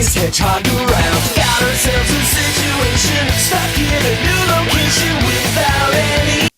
his hedgehog around. Got ourselves a situation, stuck in a new location without any.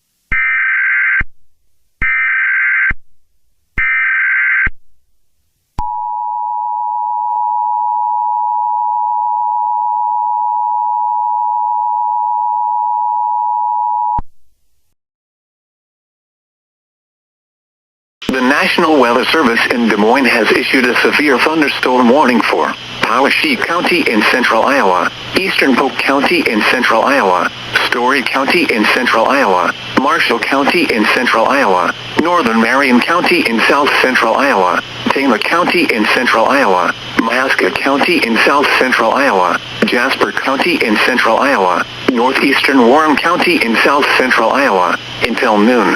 The National Weather Service in Des Moines has issued a severe thunderstorm warning for Poweshiek County in central Iowa, Eastern Polk County in central Iowa, Story County in central Iowa, Marshall County in central Iowa, Northern Marion County in south central Iowa, Tama County in central Iowa, Mahaska County in south central Iowa, Jasper County in central Iowa, northeastern Warren County in south central Iowa, until noon.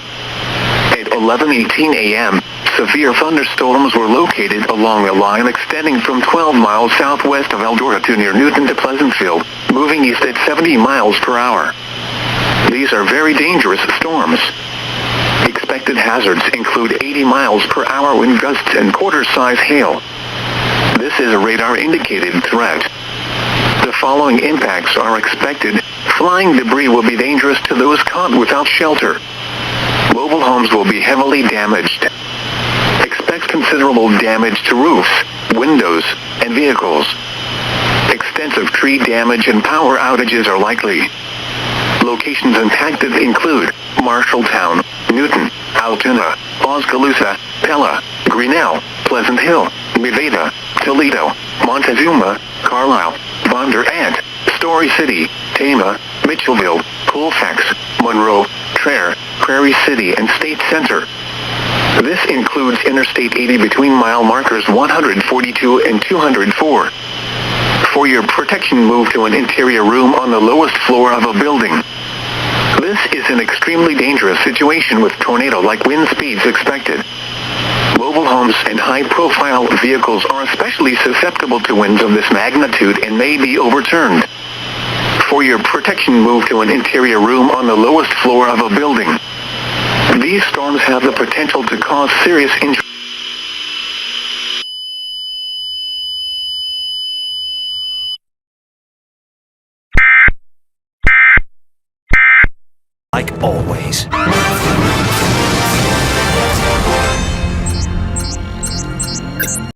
At 11:18 a.m., severe thunderstorms were located along a line extending from 12 miles southwest of Eldora to near Newton to Pleasantville, moving east at 70 miles per hour. These are very dangerous storms. Expected hazards include 80 miles per hour wind gusts and quarter-size hail. This is a radar-indicated threat. The following impacts are expected. Flying debris will be dangerous to those caught without shelter. Mobile homes will be heavily damaged. Expect considerable damage to roofs, windows, and vehicles. Extensive tree damage and power outages are likely. Locations impacted include Marshalltown, Newton, Altoona, Oskaloosa, Pella, Grinnell, Pleasant Hill, Nevada, Toledo, Montezuma, Carlisle, Bondurant, Story City, Tama, Mitchellville, Colfax, Monroe, Traer, Prairie City, and State Center. This includes Interstate 80 between mile markers 142 and 204. For your protection, move to an interior room on the lowest floor of a building. This is an extremely dangerous situation with tornado-like wind speeds expected. Mobile homes and high-profile vehicles are especially susceptible to winds of this magnitude and may be overturned. For your protection, move to an interior room on the lowest floor of a building. These storms have the potential to cause serious injury. Like always.